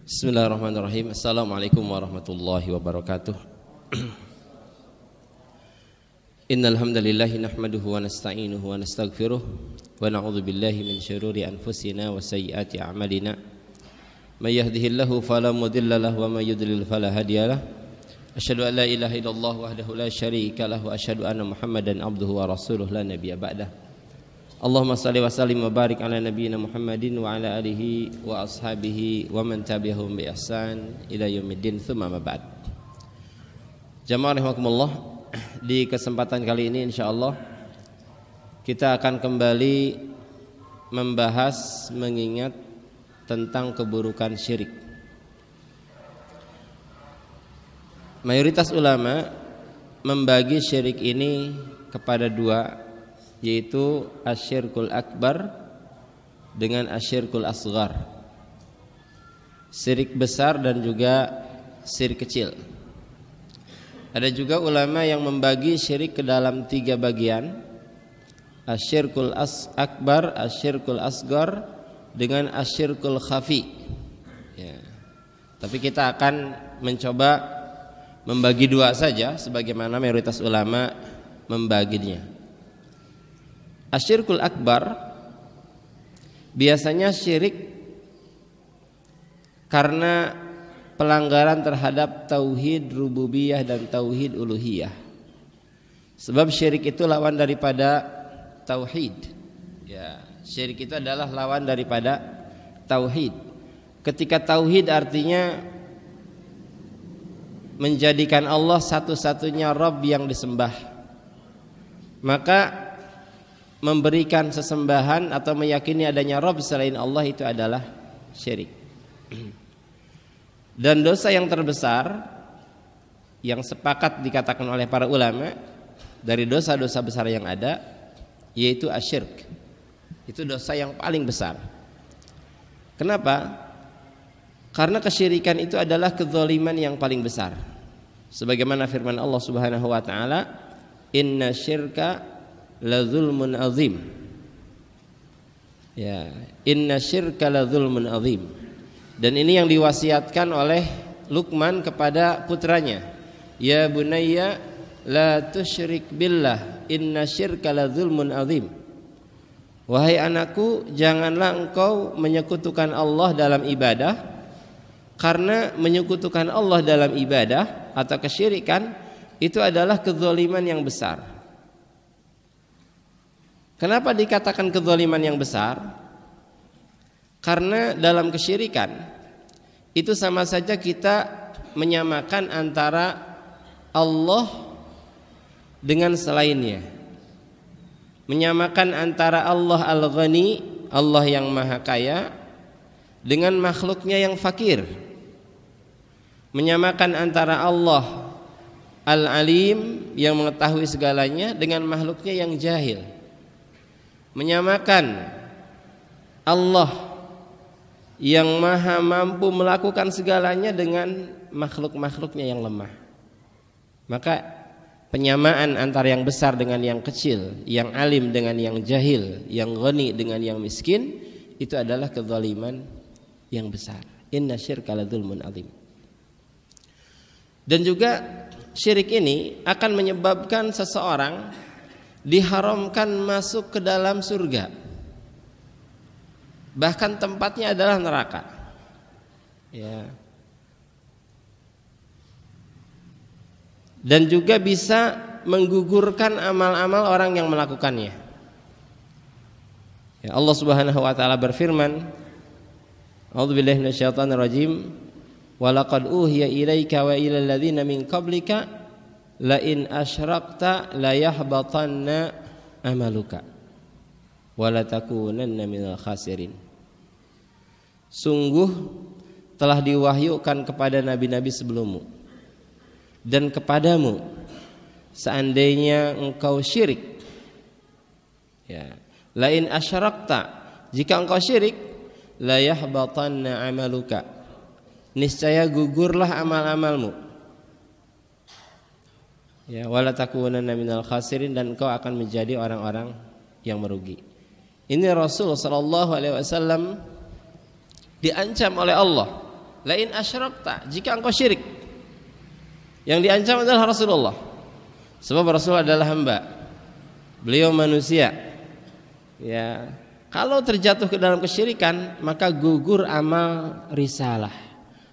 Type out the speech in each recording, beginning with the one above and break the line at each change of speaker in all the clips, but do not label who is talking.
Bismillahirrahmanirrahim. Assalamualaikum warahmatullahi wabarakatuh. Innal hamdalillah nahmaduhu wa nasta'inuhu wa nastaghfiruh wa na'udzu billahi min syururi anfusina wa sayyiati a'malina. May yahdihillahu fala mudilla lahu wa may yudlil fala hadiyalah. Asyhadu an la ilaha illallah wahdahu la syarika lahu wa asyhadu anna Muhammadan abduhu wa rasuluhu la nabiyya ba'dah. Allahumma salli wa sallim wa barik ala nabiyyina Muhammadin wa ala alihi wa ashabihi wa man tabi'ahum bi ihsan ila yaumiddin tsumma ma ba'd. Jamaah rahimakumullah, di kesempatan kali ini insyaallah kita akan kembali membahas mengingat tentang keburukan syirik. Mayoritas ulama membagi syirik ini kepada dua, yaitu asyirkul akbar dengan asyirkul asghar, syirik besar dan juga syirik kecil. Ada juga ulama yang membagi syirik ke dalam tiga bagian, asyirkul akbar, asyirkul asghar dengan asyirkul khafi ya. Tapi kita akan mencoba membagi dua saja sebagaimana mayoritas ulama membaginya. Asyirkul akbar biasanya syirik karena pelanggaran terhadap tauhid rububiyah dan tauhid uluhiyah. Sebab syirik itu lawan daripada tauhid. Ya, syirik itu adalah lawan daripada tauhid. Ketika tauhid artinya menjadikan Allah satu-satunya Rabb yang disembah, maka memberikan sesembahan atau meyakini adanya Rabb selain Allah itu adalah syirik. Dan dosa yang terbesar yang sepakat dikatakan oleh para ulama dari dosa-dosa besar yang ada yaitu asyirk. Itu dosa yang paling besar. Kenapa? Karena kesyirikan itu adalah kezaliman yang paling besar. Sebagaimana firman Allah Subhanahu wa taala, "Inna syirka la zulmun azim." Ya, inna syirka la zulmun azim. Dan ini yang diwasiatkan oleh Luqman kepada putranya, "Ya bunayya la tusyrik billah, inna syirka la zulmun azim." Wahai anakku, janganlah engkau menyekutukan Allah dalam ibadah, karena menyekutukan Allah dalam ibadah atau kesyirikan itu adalah kezaliman yang besar. Kenapa dikatakan kezaliman yang besar? Karena dalam kesyirikan itu sama saja kita menyamakan antara Allah dengan selainnya. Menyamakan antara Allah Al-Ghani, Allah yang Maha Kaya, dengan makhluknya yang fakir. Menyamakan antara Allah Al-Alim yang mengetahui segalanya dengan makhluknya yang jahil. Menyamakan Allah yang maha mampu melakukan segalanya dengan makhluk-makhluknya yang lemah. Maka penyamaan antara yang besar dengan yang kecil, yang alim dengan yang jahil, yang ghani dengan yang miskin, itu adalah kezaliman yang besar. Inna syirka la dzulmun adzim. Dan juga syirik ini akan menyebabkan seseorang diharamkan masuk ke dalam surga, bahkan tempatnya adalah neraka ya. Dan juga bisa menggugurkan amal-amal orang yang melakukannya ya. Allah Subhanahu wa taala berfirman, A'udzubillahi minasyaitonirrajim, wa laqad uhiya ilaika wa ilal ladzina min qablika la in asyrakta la yahbatanna amaluka wa la takunanna minal khasirin. Sungguh telah diwahyukan kepada nabi-nabi sebelummu dan kepadamu, seandainya engkau syirik ya, la in asyrakta, jika engkau syirik, la yahbatanna amaluka, niscaya gugurlah amal-amalmu ya, wala takunanna minal khasirin, dan kau akan menjadi orang-orang yang merugi. Ini Rasul sallallahu alaihi wasallam diancam oleh Allah lain asyrakta, jika engkau syirik. Yang diancam adalah Rasulullah. Sebab Rasul adalah hamba. Beliau manusia. Ya, kalau terjatuh ke dalam kesyirikan, maka gugur amal risalah,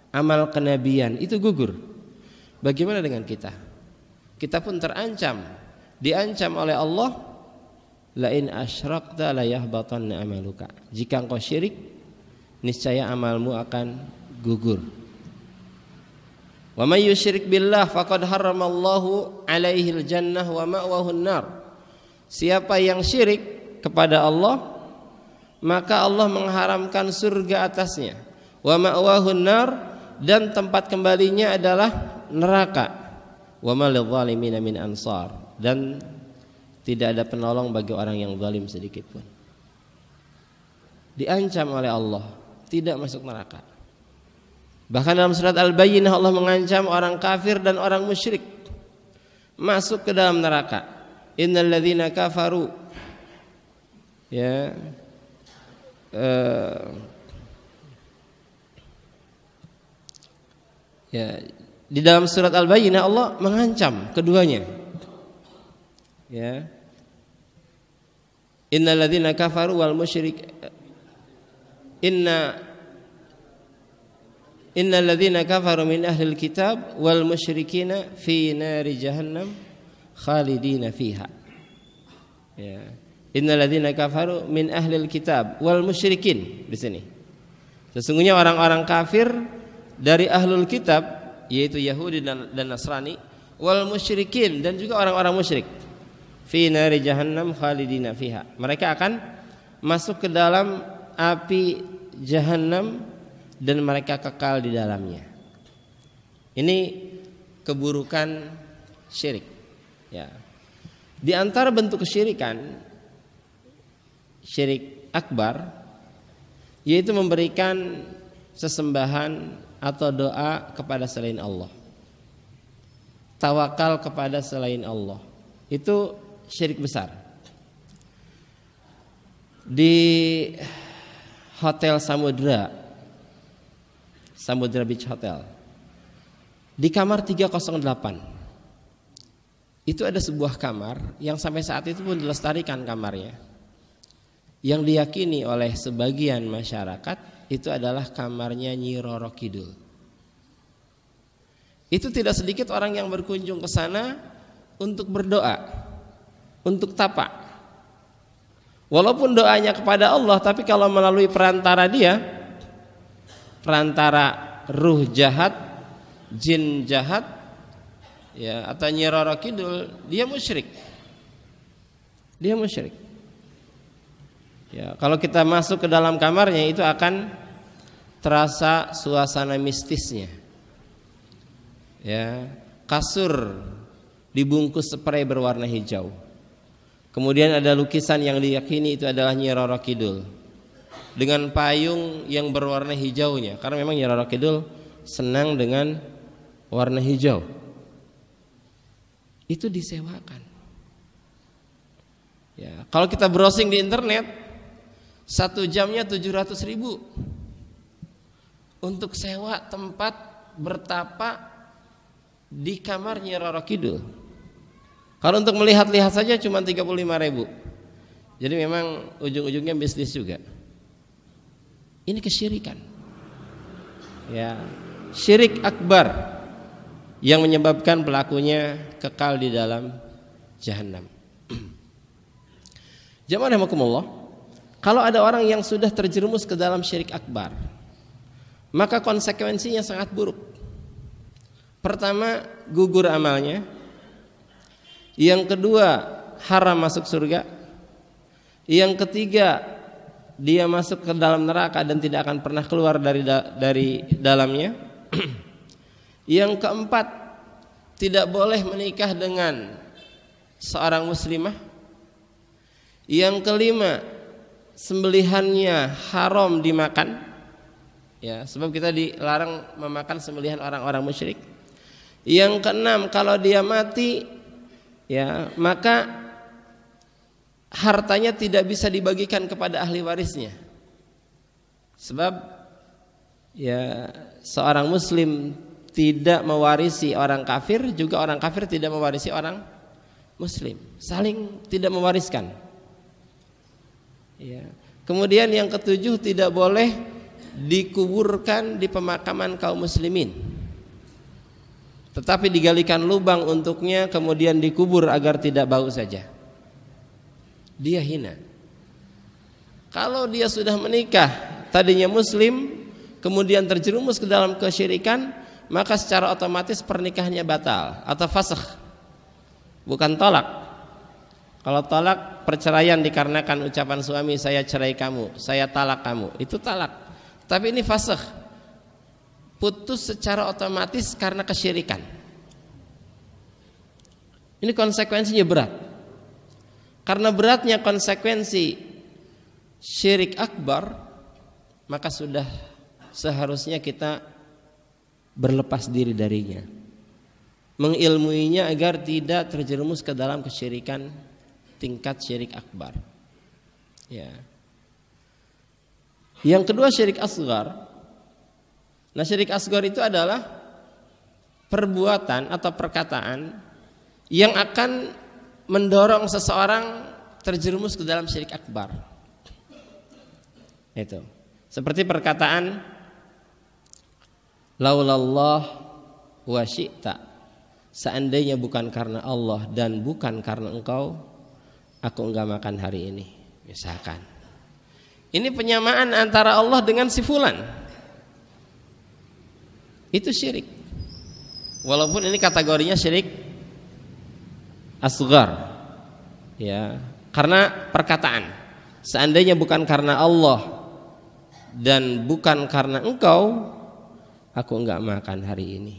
amal kenabian, itu gugur. Bagaimana dengan kita? Kita pun terancam, diancam oleh Allah, lain asyrakta la yahbatanna amaluka. Jika engkau syirik, niscaya amalmu akan gugur. Wa may yusyrik billah faqad harramallahu alaihil jannah wa ma'wahun nar. Siapa yang syirik kepada Allah, maka Allah mengharamkan surga atasnya. Wa ma'wahun nar, dan tempat kembalinya adalah neraka. Wa ma lidh-dhalimina min ansar, dan tidak ada penolong bagi orang yang zalim sedikit pun. Diancam oleh Allah tidak masuk neraka. Bahkan dalam surat Al-Bayyinah Allah mengancam orang kafir dan orang musyrik masuk ke dalam neraka. Innal ladzina kafaru, ya, ya, di dalam surat Al-Bayyinah Allah mengancam keduanya. Ya. Innal ladzina kafaru wal musyrik Innal ladzina kafaru min ahlil kitab wal musyrikina fi nari jahannam khalidina fiha. Ya. Innal ladzina kafaru min ahlil kitab wal musyrikin, di sini. Sesungguhnya orang-orang kafir dari ahlul kitab, yaitu Yahudi dan Nasrani, wal musyrikin, dan juga orang-orang musyrik. Fi nari jahannam khalidina fiha. Mereka akan masuk ke dalam api jahannam dan mereka kekal di dalamnya. Ini keburukan syirik. Ya. Di antara bentuk kesyirikan, syirik akbar, yaitu memberikan sesembahan atau doa kepada selain Allah, tawakal kepada selain Allah. Itu syirik besar. Di Hotel Samudra Beach Hotel, di kamar 308, itu ada sebuah kamar yang sampai saat itu pun dilestarikan kamarnya, yang diyakini oleh sebagian masyarakat itu adalah kamarnya Nyi Roro Kidul. Itu tidak sedikit orang yang berkunjung ke sana untuk berdoa, untuk tapa. Walaupun doanya kepada Allah, tapi kalau melalui perantara dia, perantara ruh jahat, jin jahat, ya, atau Nyi Roro Kidul, dia musyrik. Dia musyrik. Ya, kalau kita masuk ke dalam kamarnya itu akan terasa suasana mistisnya. Ya, kasur dibungkus spray berwarna hijau. Kemudian ada lukisan yang diyakini itu adalah Nyi Roro Kidul dengan payung yang berwarna hijaunya, karena memang Nyi Roro Kidul senang dengan warna hijau. Itu disewakan. Ya, kalau kita browsing di internet, 1 jamnya 700.000 untuk sewa tempat bertapa di kamar Nyi Roro Kidul. Kalau untuk melihat-lihat saja cuma 35.000. Jadi memang ujung-ujungnya bisnis juga. Ini kesyirikan. Ya, syirik akbar yang menyebabkan pelakunya kekal di dalam jahanam. Jamaah rahimakumullah, kalau ada orang yang sudah terjerumus ke dalam syirik akbar, maka konsekuensinya sangat buruk. Pertama, gugur amalnya. Yang kedua, haram masuk surga. Yang ketiga, dia masuk ke dalam neraka dan tidak akan pernah keluar dari dalamnya. Yang keempat, tidak boleh menikah dengan seorang muslimah. Yang kelima, sembelihannya haram dimakan. Ya, sebab kita dilarang memakan sembelihan orang-orang musyrik. Yang keenam, kalau dia mati, ya, maka hartanya tidak bisa dibagikan kepada ahli warisnya. Sebab Ya, seorang muslim tidak mewarisi orang kafir, juga orang kafir tidak mewarisi orang muslim, saling tidak mewariskan. Ya. Kemudian yang ketujuh, tidak boleh dikuburkan di pemakaman kaum muslimin, tetapi digalikan lubang untuknya kemudian dikubur agar tidak bau saja. Dia hina. Kalau dia sudah menikah, tadinya muslim, kemudian terjerumus ke dalam kesyirikan, maka secara otomatis pernikahannya batal atau fasakh, bukan tolak. Kalau tolak, perceraian dikarenakan ucapan suami, saya cerai kamu, saya talak kamu, itu talak. Tapi ini fasakh, putus secara otomatis karena kesyirikan. Ini konsekuensinya berat. Karena beratnya konsekuensi syirik akbar, maka sudah seharusnya kita berlepas diri darinya, mengilmuinya agar tidak terjerumus ke dalam kesyirikan tingkat syirik akbar. Ya. Yang kedua, syirik asghar. Nah, syirik asghar itu adalah perbuatan atau perkataan yang akan mendorong seseorang terjerumus ke dalam syirik akbar. Itu seperti perkataan laulallah wa syi'ta, seandainya bukan karena Allah dan bukan karena engkau, aku enggak makan hari ini. Misalkan ini penyamaan antara Allah dengan si fulan, itu syirik, walaupun ini kategorinya syirik asghar, ya, karena perkataan seandainya bukan karena Allah dan bukan karena engkau, aku enggak makan hari ini.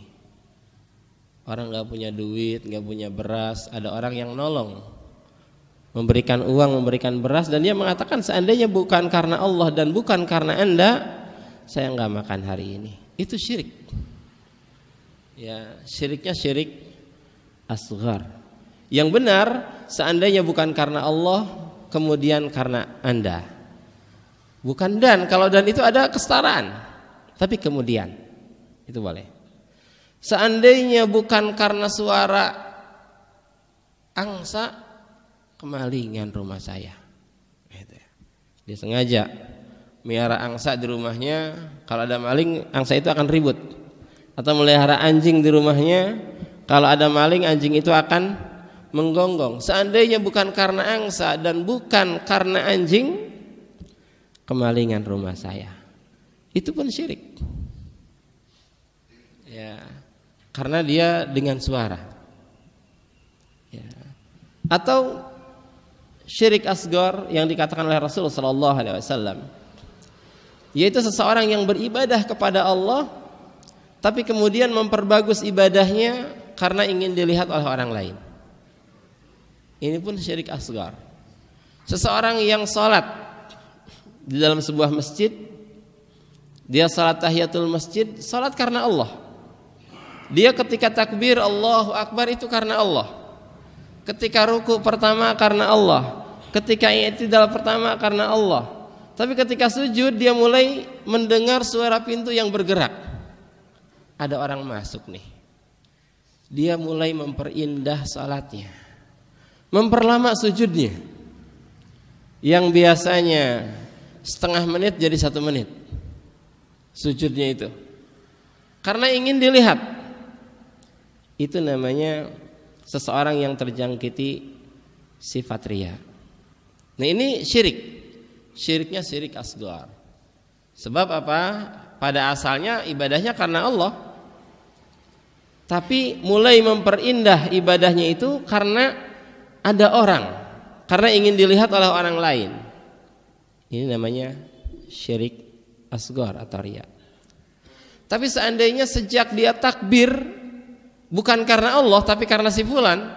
Orang enggak punya duit, enggak punya beras, ada orang yang nolong, memberikan uang, memberikan beras, dan dia mengatakan seandainya bukan karena Allah dan bukan karena Anda, saya enggak makan hari ini. Itu syirik. Ya, syiriknya syirik asghar. Yang benar, seandainya bukan karena Allah, kemudian karena Anda. Bukan dan, kalau dan itu ada kesetaraan, tapi kemudian itu boleh. Seandainya bukan karena suara angsa, kemalingan rumah saya. Dia sengaja melihara angsa di rumahnya, kalau ada maling angsa itu akan ribut. Atau melihara anjing di rumahnya, kalau ada maling anjing itu akan menggonggong. Seandainya bukan karena angsa dan bukan karena anjing, kemalingan rumah saya. Itu pun syirik. Ya, karena dia dengan suara. Ya. Atau syirik asghar yang dikatakan oleh Rasulullah SAW, yaitu seseorang yang beribadah kepada Allah, tapi kemudian memperbagus ibadahnya karena ingin dilihat oleh orang lain. Ini pun syirik asghar. Seseorang yang sholat di dalam sebuah masjid, dia salat tahiyatul masjid, salat karena Allah. Dia ketika takbir Allahu Akbar itu karena Allah. Ketika ruku pertama karena Allah. Ketika i'tidal pertama karena Allah. Tapi ketika sujud dia mulai mendengar suara pintu yang bergerak. Ada orang masuk nih. Dia mulai memperindah salatnya, memperlama sujudnya. Yang biasanya setengah menit jadi 1 menit sujudnya itu, karena ingin dilihat. Itu namanya seseorang yang terjangkiti sifat riya. Nah, ini syirik. Syiriknya syirik asghar. Sebab apa? Pada asalnya ibadahnya karena Allah, tapi mulai memperindah ibadahnya itu karena ada orang, karena ingin dilihat oleh orang lain. Ini namanya syirik asghar atau riya. Tapi seandainya sejak dia takbir bukan karena Allah tapi karena si fulan,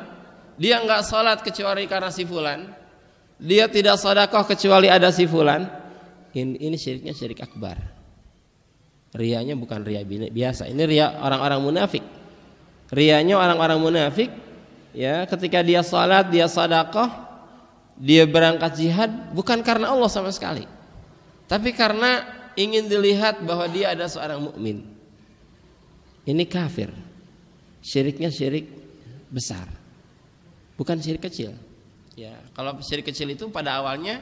dia enggak salat kecuali karena si fulan, dia tidak sedekah kecuali ada si fulan, ini syiriknya syirik akbar. Riyanya bukan riya biasa, ini riya orang-orang munafik. Riyanya orang-orang munafik, ya, ketika dia salat, dia sedekah, dia berangkat jihad bukan karena Allah sama sekali, tapi karena ingin dilihat bahwa dia adalah seorang mukmin. Ini kafir. Syiriknya syirik besar. Bukan syirik kecil. Ya, kalau syirik kecil itu pada awalnya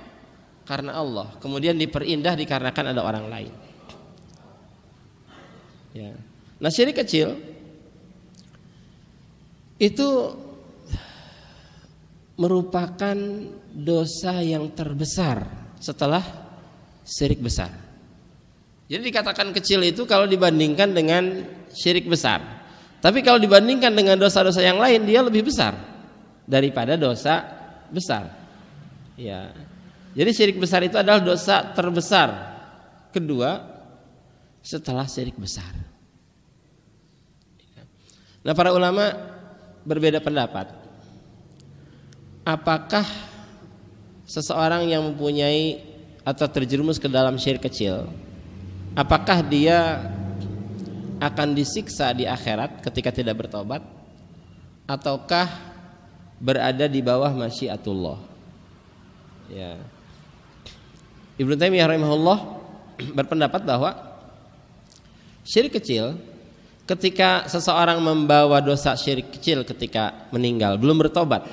karena Allah, kemudian diperindah dikarenakan ada orang lain. Ya. Nah, syirik kecil itu merupakan dosa yang terbesar setelah syirik besar. Jadi dikatakan kecil itu kalau dibandingkan dengan syirik besar. Tapi kalau dibandingkan dengan dosa-dosa yang lain, dia lebih besar daripada dosa besar. Ya. Jadi syirik besar itu adalah dosa terbesar kedua setelah syirik besar. Nah, para ulama berbeda pendapat. Apakah seseorang yang mempunyai atau terjerumus ke dalam syirik kecil, apakah dia akan disiksa di akhirat ketika tidak bertobat, ataukah berada di bawah masyiatullah? Ya. Ibnu Taimiyah rahimahullah berpendapat bahwa syirik kecil, ketika seseorang membawa dosa syirik kecil ketika meninggal belum bertobat,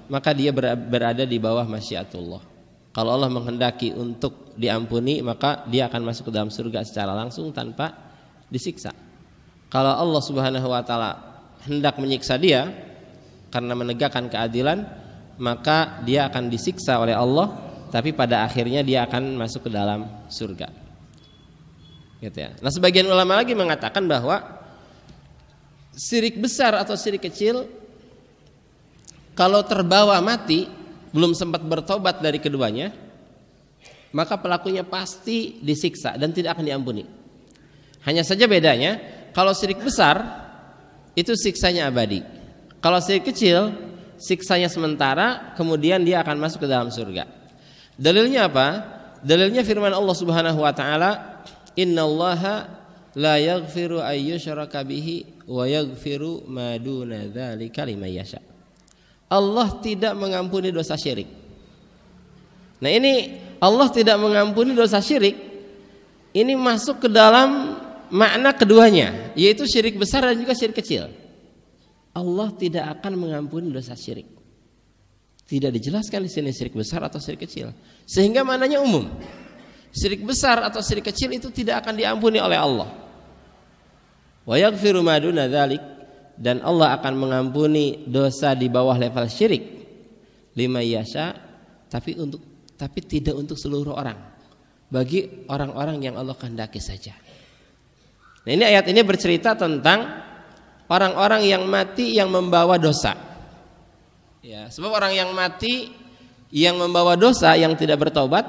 maka dia berada di bawah masyiatullah. Kalau Allah menghendaki untuk diampuni, maka dia akan masuk ke dalam surga secara langsung tanpa disiksa. Kalau Allah Subhanahu wa taala hendak menyiksa dia karena menegakkan keadilan, maka dia akan disiksa oleh Allah, tapi pada akhirnya dia akan masuk ke dalam surga. Gitu ya. Nah, sebagian ulama lagi mengatakan bahwa syirik besar atau syirik kecil kalau terbawa mati belum sempat bertobat dari keduanya, maka pelakunya pasti disiksa dan tidak akan diampuni. Hanya saja bedanya, kalau syirik besar itu siksanya abadi. Kalau syirik kecil siksanya sementara, kemudian dia akan masuk ke dalam surga. Dalilnya apa? Dalilnya firman Allah Subhanahu wa taala, "Innallaha la yaghfiru ayyushraka bihi wa yaghfiru ma duna dzalika liman yasha." Allah tidak mengampuni dosa syirik. Nah, ini Allah tidak mengampuni dosa syirik, ini masuk ke dalam makna keduanya, yaitu syirik besar dan juga syirik kecil. Allah tidak akan mengampuni dosa syirik. Tidak dijelaskan di sini syirik besar atau syirik kecil, sehingga maknanya umum. Syirik besar atau syirik kecil itu tidak akan diampuni oleh Allah. Wa yaghfiru ma duna dzalik, dan Allah akan mengampuni dosa di bawah level syirik liman yasha, tapi tidak untuk seluruh orang, bagi orang-orang yang Allah kehendaki saja. Nah, ini ayat ini bercerita tentang orang-orang yang mati yang membawa dosa. Ya, sebab orang yang mati yang membawa dosa yang tidak bertobat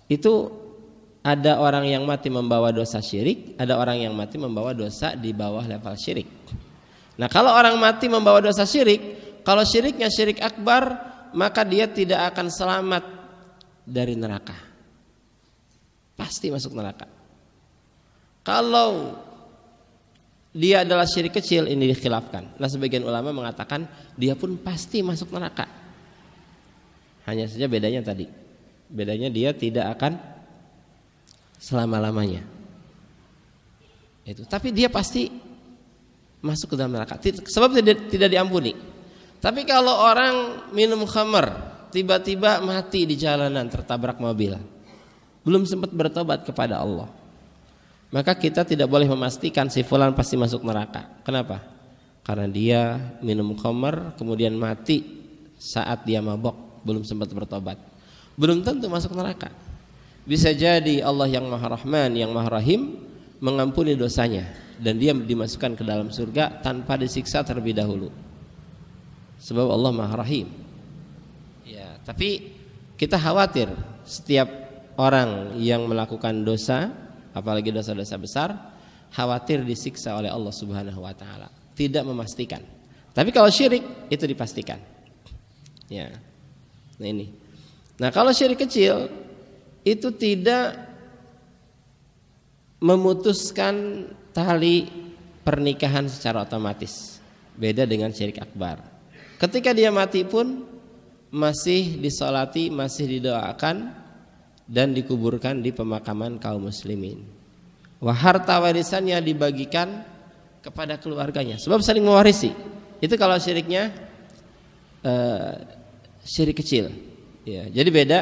itu ada orang yang mati membawa dosa syirik, ada orang yang mati membawa dosa di bawah level syirik. Nah, kalau orang mati membawa dosa syirik, kalau syiriknya syirik akbar, maka dia tidak akan selamat dari neraka. Pasti masuk neraka. Kalau dia adalah syirik kecil, ini dikhilafkan. Nah, sebagian ulama mengatakan dia pun pasti masuk neraka. Hanya saja bedanya tadi. Bedanya dia tidak akan selama-lamanya. Itu. Tapi dia pasti masuk ke dalam neraka, sebab tidak diampuni. Tapi kalau orang minum khamr, tiba-tiba mati di jalanan tertabrak mobil, belum sempat bertobat kepada Allah, maka kita tidak boleh memastikan si fulan pasti masuk neraka. Kenapa? Karena dia minum khamr kemudian mati saat dia mabok, belum sempat bertobat, belum tentu masuk neraka. Bisa jadi Allah yang Maha Rahman, yang Maha Rahim mengampuni dosanya dan dia dimasukkan ke dalam surga tanpa disiksa terlebih dahulu, sebab Allah Maha Rahim. Ya, tapi kita khawatir setiap orang yang melakukan dosa, apalagi dosa-dosa besar, khawatir disiksa oleh Allah Subhanahu wa taala. Tidak memastikan. Tapi kalau syirik itu dipastikan. Ya. Nah, ini. Nah, kalau syirik kecil itu tidak memutuskan tali pernikahan secara otomatis. Beda dengan syirik akbar. Ketika dia mati pun masih disolati, masih didoakan dan dikuburkan di pemakaman kaum muslimin. Harta warisannya dibagikan kepada keluarganya, sebab saling mewarisi. Itu kalau syiriknya syirik kecil. Ya, jadi beda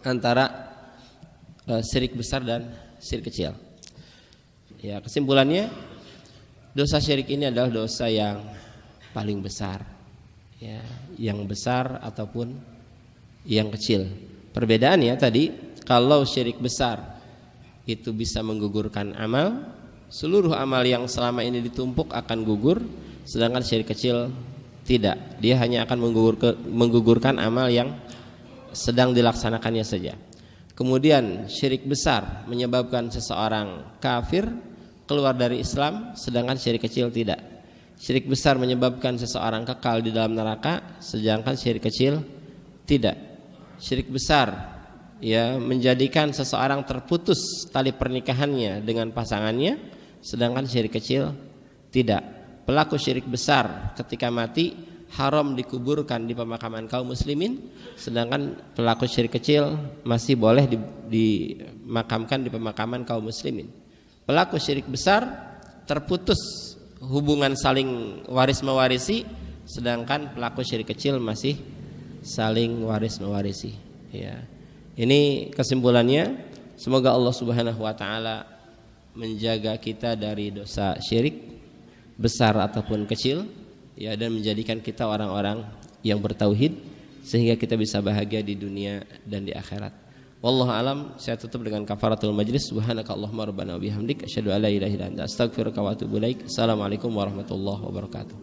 antara syirik besar dan syirik kecil. Ya, kesimpulannya dosa syirik ini adalah dosa yang paling besar. Ya, yang besar ataupun yang kecil. Perbedaannya tadi, kalau syirik besar itu bisa menggugurkan amal, seluruh amal yang selama ini ditumpuk akan gugur, sedangkan syirik kecil tidak. Dia hanya akan menggugurkan amal yang sedang dilaksanakannya saja. Kemudian syirik besar menyebabkan seseorang kafir, keluar dari Islam, sedangkan syirik kecil tidak. Syirik besar menyebabkan seseorang kekal di dalam neraka, sedangkan syirik kecil tidak. Syirik besar ya menjadikan seseorang terputus tali pernikahannya dengan pasangannya, sedangkan syirik kecil tidak. Pelaku syirik besar ketika mati haram dikuburkan di pemakaman kaum muslimin, sedangkan pelaku syirik kecil masih boleh dimakamkan di pemakaman kaum muslimin. Pelaku syirik besar terputus hubungan saling waris mewarisi, sedangkan pelaku syirik kecil masih saling waris mewarisi. Ya. Ini kesimpulannya. Semoga Allah Subhanahu wa taala menjaga kita dari dosa syirik besar ataupun kecil, ya, dan menjadikan kita orang-orang yang bertauhid sehingga kita bisa bahagia di dunia dan di akhirat. Wallahu alam. Saya tutup dengan kafaratul majlis. Subhanakallahumma rabbana wa bihamdik asyhadu an la ilaha illa anta astaghfiruka wa atubu ilaik. Assalamualaikum warahmatullahi wabarakatuh.